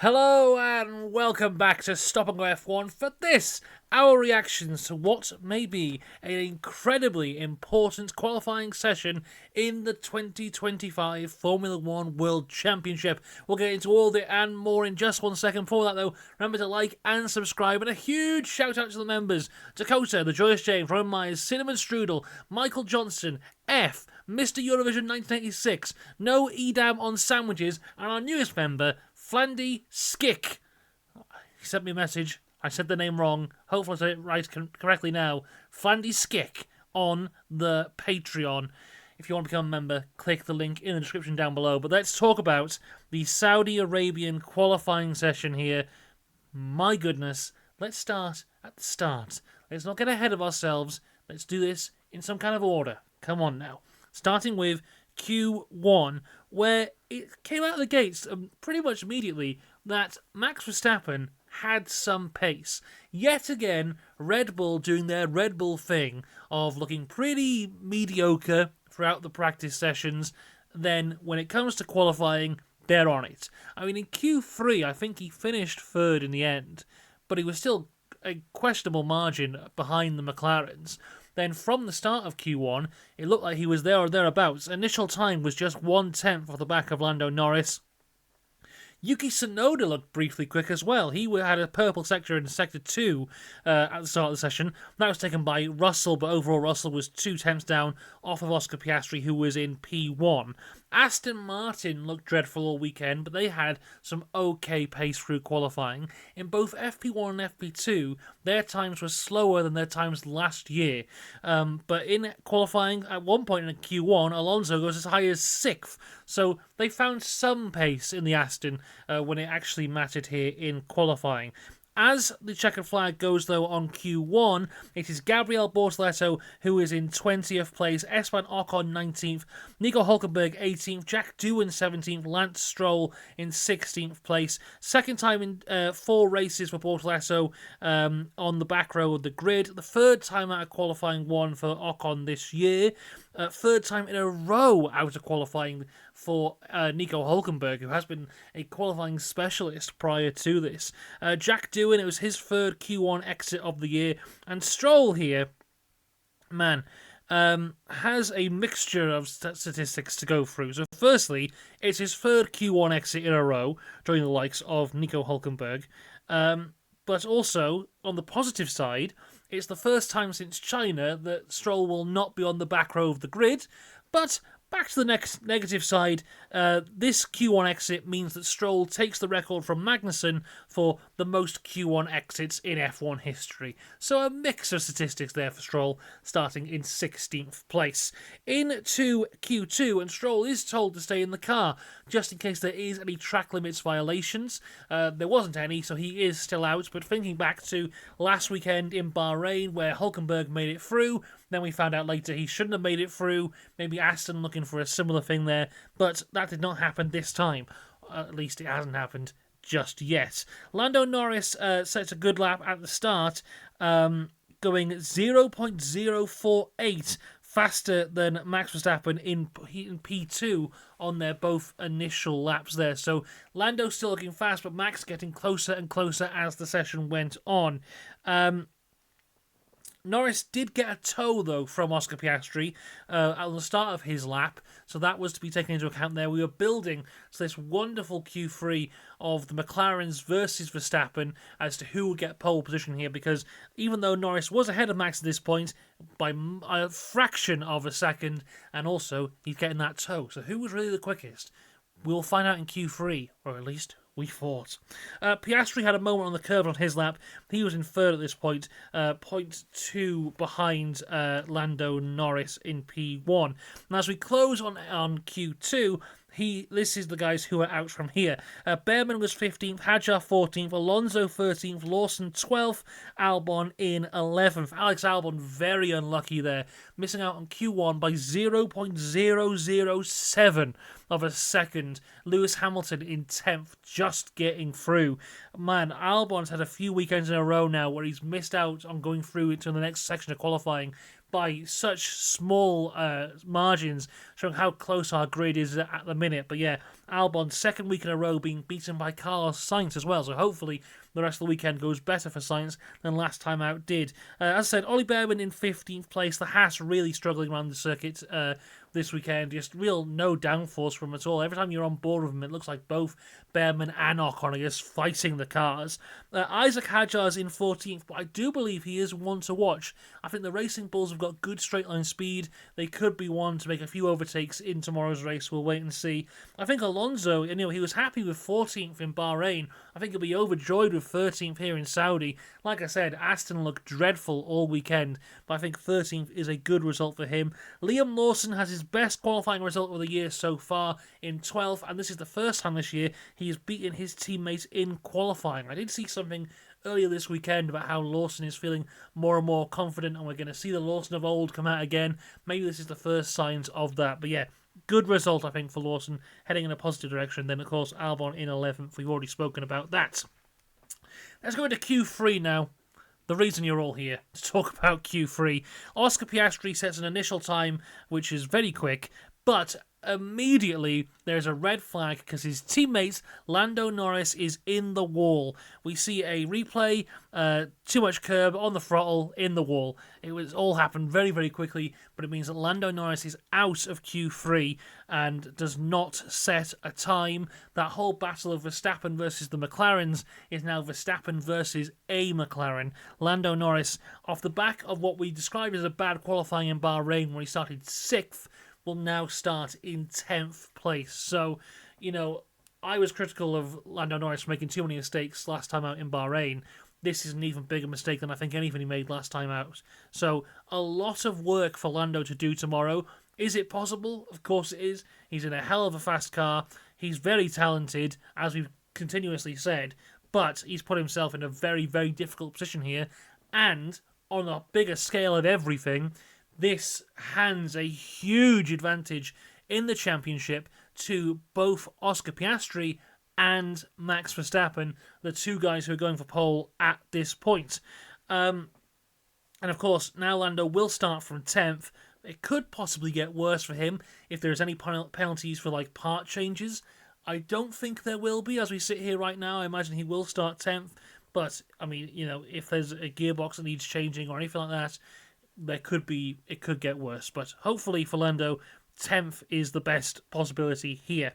Hello and welcome back to Stop and Go F1 for this, our reactions to what may be an incredibly important qualifying session in the 2025 Formula 1 World Championship. We'll get into all that and more in just 1 second. Before that though, remember to like and subscribe, and a huge shout out to the members: Dakota, The Joyous James, Roman Myers, Cinnamon Strudel, Michael Johnson, F, Mr. Eurovision 1986, No Edam on Sandwiches, and our newest member, Flandy Skick. He sent me a message. I said the name wrong. Hopefully I said it right correctly now. Flandy Skick on the Patreon. If you want to become a member, click the link in the description down below. But let's talk about the Saudi Arabian qualifying session here. My goodness. Let's start at the start. Let's not get ahead of ourselves. Let's do this in some kind of order. Come on now. Starting with Q1, where it came out of the gates pretty much immediately that Max Verstappen had some pace. Yet again, Red Bull doing their Red Bull thing of looking pretty mediocre throughout the practice sessions. Then when it comes to qualifying, they're on it. I mean, in Q3, I think he finished third in the end, but he was still a questionable margin behind the McLarens. Then from the start of Q1, it looked like he was there or thereabouts. Initial time was just 1/10 off the back of Lando Norris. Yuki Tsunoda looked briefly quick as well. He had a purple sector in Sector 2 at the start of the session. That was taken by Russell, but overall Russell was 2 tenths down off of Oscar Piastri, who was in P1. Aston Martin looked dreadful all weekend, but they had some okay pace through qualifying. In both FP1 and FP2, their times were slower than their times last year. But in qualifying, at one point in Q1, Alonso goes as high as 6th. So they found some pace in the Aston when it actually mattered here in qualifying. As the checkered flag goes, though, on Q1, it is Gabriel Bortoleto who is in 20th place, Esteban Ocon 19th, Nico Hulkenberg 18th, Jack Doohan 17th, Lance Stroll in 16th place. Second time in 4 races for Bortoleto on the back row of the grid. The third time out of qualifying one for Ocon this year. Third time in a row out of qualifying for Nico Hulkenberg, who has been a qualifying specialist prior to this. Jack Doohan, it was his third Q1 exit of the year. And Stroll here, man, has a mixture of statistics to go through. So firstly, it's his third Q1 exit in a row, joining the likes of Nico Hulkenberg. But also, on the positive side, it's the first time since China that Stroll will not be on the back row of the grid. But back to the next negative side, this Q1 exit means that Stroll takes the record from Magnussen for the most Q1 exits in F1 history. So a mix of statistics there for Stroll, starting in 16th place. Into Q2, and Stroll is told to stay in the car, just in case there is any track limits violations. There wasn't any, so he is still out, but thinking back to last weekend in Bahrain, where Hulkenberg made it through, then we found out later he shouldn't have made it through, maybe Aston looking for a similar thing there, but that did not happen this time. At least it hasn't happened just yet. Lando Norris sets a good lap at the start, going 0.048 faster than Max Verstappen in P2 on their both initial laps there. So Lando still looking fast, but Max getting closer and closer as the session went on. Norris did get a tow, though, from Oscar Piastri at the start of his lap, so that was to be taken into account there. We were building to this wonderful Q3 of the McLarens versus Verstappen as to who would get pole position here, because even though Norris was ahead of Max at this point by a fraction of a second, and also he's getting that tow. So who was really the quickest? We'll find out in Q3, or at least we thought. Piastri had a moment on the curve on his lap. He was in third at this point, 0.2 behind Lando Norris in P1. And as we close on Q2, this is the guys who are out from here. Behrman was 15th, Hadjar 14th, Alonso 13th, Lawson 12th, Albon in 11th. Alex Albon very unlucky there, missing out on Q1 by 0.007 of a second. Lewis Hamilton in 10th, just getting through. Man, Albon's had a few weekends in a row now where he's missed out on going through into the next section of qualifying by such small margins, showing how close our grid is at the minute. But yeah, Albon, second week in a row, being beaten by Carlos Sainz as well. So hopefully the rest of the weekend goes better for Sainz than last time out did. As I said, Ollie Behrman in 15th place. The Haas really struggling around the circuit this weekend. Just real no downforce from him at all. Every time you're on board with him, it looks like both Behrman and Ocon are just fighting the cars. Isaac Hadjar's in 14th, but I do believe he is one to watch. I think the Racing Bulls have got good straight line speed. They could be one to make a few overtakes in tomorrow's race. We'll wait and see. I think Alonso, he was happy with 14th in Bahrain. I think he'll be overjoyed with 13th here in Saudi. Like I said, Aston looked dreadful all weekend, but I think 13th is a good result for him. Liam Lawson has his best qualifying result of the year so far in 12th, and this is the first time this year he has beaten his teammates in qualifying. I did see something earlier this weekend about how Lawson is feeling more and more confident, and we're going to see the Lawson of old come out again. Maybe this is the first signs of that, but yeah, good result, I think, for Lawson, heading in a positive direction. Then, of course, Albon in 11th. We've already spoken about that. Let's go into Q3 now. The reason you're all here, to talk about Q3. Oscar Piastri sets an initial time, which is very quick, but immediately there's a red flag because his teammate Lando Norris is in the wall. We see a replay, too much curb on the throttle, in the wall. It was all happened very, very quickly, but it means that Lando Norris is out of Q3 and does not set a time. That whole battle of Verstappen versus the McLarens is now Verstappen versus a McLaren. Lando Norris, off the back of what we described as a bad qualifying in Bahrain, where he started 6th, will now start in 10th place. So, I was critical of Lando Norris making too many mistakes last time out in Bahrain. This is an even bigger mistake than I think anything he made last time out. So, a lot of work for Lando to do tomorrow. Is it possible? Of course it is. He's in a hell of a fast car. He's very talented, as we've continuously said, but he's put himself in a very, very difficult position here. And, on a bigger scale of everything, this hands a huge advantage in the championship to both Oscar Piastri and Max Verstappen, the two guys who are going for pole at this point. And of course, now Lando will start from 10th. It could possibly get worse for him if there's any penalties for part changes. I don't think there will be as we sit here right now. I imagine he will start 10th. But, if there's a gearbox that needs changing or anything like that, it could get worse. But hopefully for Lando, 10th is the best possibility here.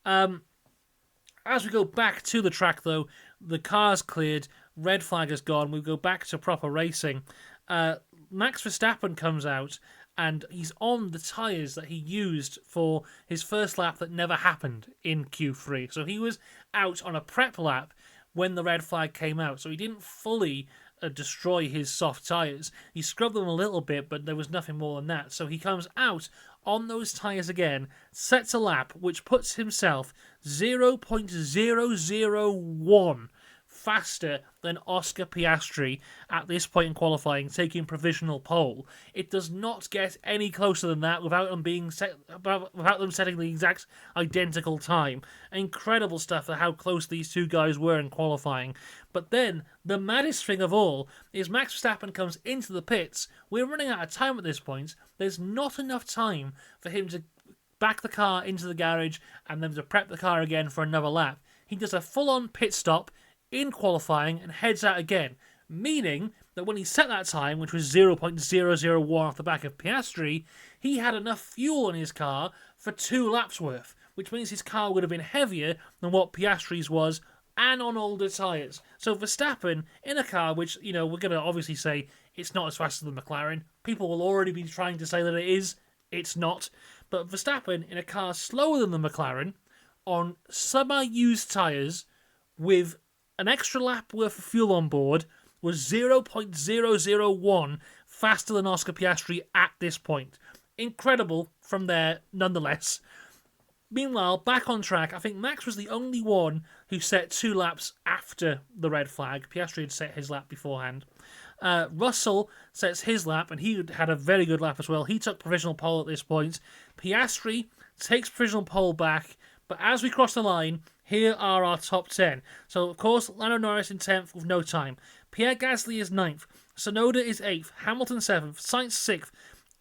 As we go back to the track, though, the car's cleared, red flag is gone, we go back to proper racing. Max Verstappen comes out, and he's on the tyres that he used for his first lap that never happened in Q3. So he was out on a prep lap when the red flag came out, so he didn't fully destroy his soft tyres. He scrubbed them a little bit, but there was nothing more than that. So he comes out on those tyres again, sets a lap, which puts himself 0.001 faster than Oscar Piastri at this point in qualifying, taking provisional pole. It does not get any closer than that without them setting the exact identical time. Incredible stuff for how close these two guys were in qualifying. But then, the maddest thing of all is Max Verstappen comes into the pits. We're running out of time at this point. There's not enough time for him to back the car into the garage and then to prep the car again for another lap. He does a full-on pit stop in qualifying and heads out again, meaning that when he set that time, which was 0.001 off the back of Piastri, he had enough fuel in his car for 2 laps worth, which means his car would have been heavier than what Piastri's was and on older tyres. So Verstappen, in a car which, we're going to obviously say it's not as fast as the McLaren. People will already be trying to say that it is. It's not. But Verstappen, in a car slower than the McLaren, on semi-used tyres, with an extra lap worth of fuel on board, was 0.001 faster than Oscar Piastri at this point. Incredible from there, nonetheless. Meanwhile, back on track, I think Max was the only one who set 2 laps after the red flag. Piastri had set his lap beforehand. Russell sets his lap, and he had a very good lap as well. He took provisional pole at this point. Piastri takes provisional pole back. But as we cross the line, here are our top 10. So, of course, Lando Norris in 10th with no time. Pierre Gasly is 9th. Tsunoda is 8th. Hamilton 7th. Sainz 6th.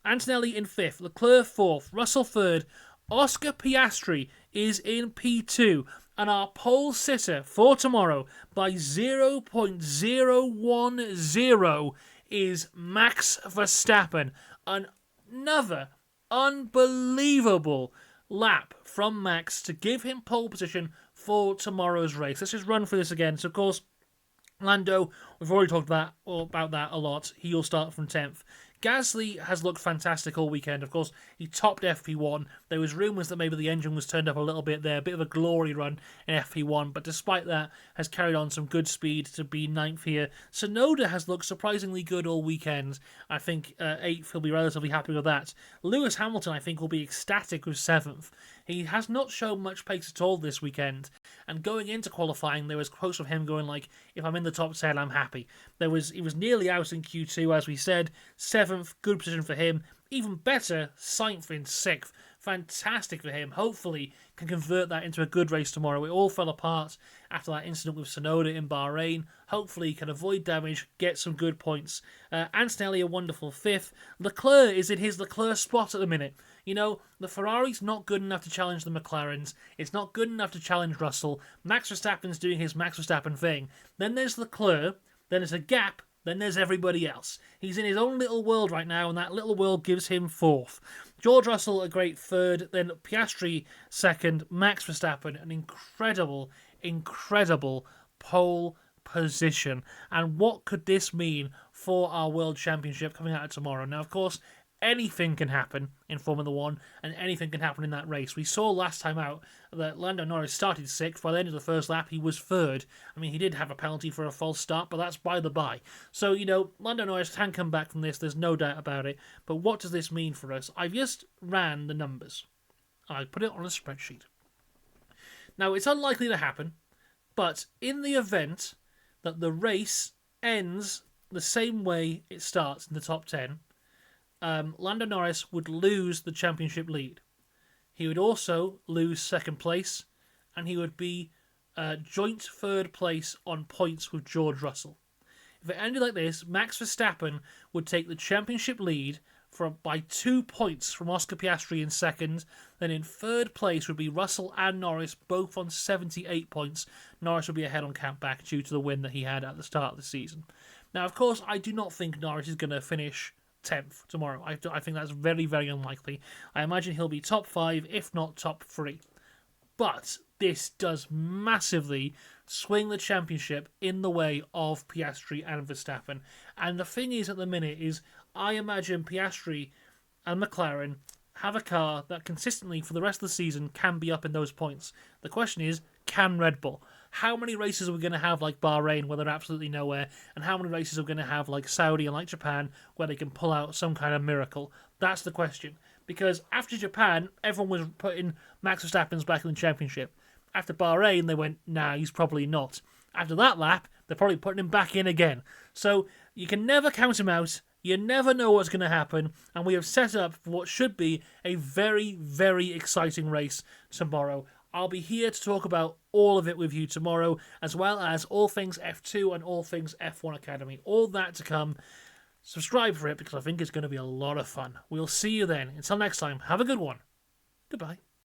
Antonelli in 5th. Leclerc 4th. Russell 3rd. Oscar Piastri is in P2. And our pole sitter for tomorrow by 0.010 is Max Verstappen. Another unbelievable lap from Max to give him pole position for tomorrow's race. Let's just run through this again. So, of course, Lando, we've already talked about that a lot. He'll start from 10th. Gasly has looked fantastic all weekend. Of course, he topped FP1. There was rumours that maybe the engine was turned up a little bit there, a bit of a glory run in FP1, but despite that, has carried on some good speed to be 9th here. Tsunoda has looked surprisingly good all weekend. I think 8th, he'll be relatively happy with that. Lewis Hamilton, I think, will be ecstatic with 7th. He has not shown much pace at all this weekend, and going into qualifying, there was quotes of him going like, if I'm in the top 10, I'm happy. He was nearly out in Q2, as we said. 7th, good position for him. Even better, Sainz in 6th. Fantastic for him. Hopefully can convert that into a good race tomorrow. It all fell apart after that incident with Tsunoda in Bahrain. Hopefully he can avoid damage, get some good points. Antonelli a wonderful 5th. Leclerc is in his Leclerc spot at the minute. You know, the Ferrari's not good enough to challenge the McLarens. It's not good enough to challenge Russell. Max Verstappen's doing his Max Verstappen thing. Then there's Leclerc. Then there's a gap. Then there's everybody else. He's in his own little world right now, and that little world gives him 4th. George Russell, a great 3rd. Then Piastri, 2nd. Max Verstappen, an incredible, incredible pole position. And what could this mean for our World Championship coming out of tomorrow? Now, of course, anything can happen in Formula 1, and anything can happen in that race. We saw last time out that Lando Norris started 6th. By the end of the first lap, he was 3rd. I mean, he did have a penalty for a false start, but that's by the by. So, you know, Lando Norris can come back from this. There's no doubt about it. But what does this mean for us? I've just ran the numbers. I put it on a spreadsheet. Now, it's unlikely to happen, but in the event that the race ends the same way it starts in the top 10, Lando Norris would lose the championship lead. He would also lose 2nd place, and he would be joint 3rd place on points with George Russell. If it ended like this, Max Verstappen would take the championship lead by 2 points from Oscar Piastri in 2nd. Then in 3rd place would be Russell and Norris, both on 78 points. Norris would be ahead on count back due to the win that he had at the start of the season. Now, of course, I do not think Norris is going to finish 10th tomorrow. I think that's very, very unlikely. I imagine he'll be top 5, if not top 3. But this does massively swing the championship in the way of Piastri and Verstappen. And the thing is, at the minute, is I imagine Piastri and McLaren have a car that consistently for the rest of the season can be up in those points. The question is, can Red Bull? How many races are we going to have like Bahrain where they're absolutely nowhere? And how many races are we going to have like Saudi and like Japan where they can pull out some kind of miracle? That's the question. Because after Japan, everyone was putting Max Verstappen's back in the championship. After Bahrain, they went, nah, he's probably not. After that lap, they're probably putting him back in again. So you can never count him out. You never know what's going to happen, and we have set up for what should be a very, very exciting race tomorrow. I'll be here to talk about all of it with you tomorrow, as well as all things F2 and all things F1 Academy. All that to come. Subscribe for it because I think it's going to be a lot of fun. We'll see you then. Until next time, have a good one. Goodbye.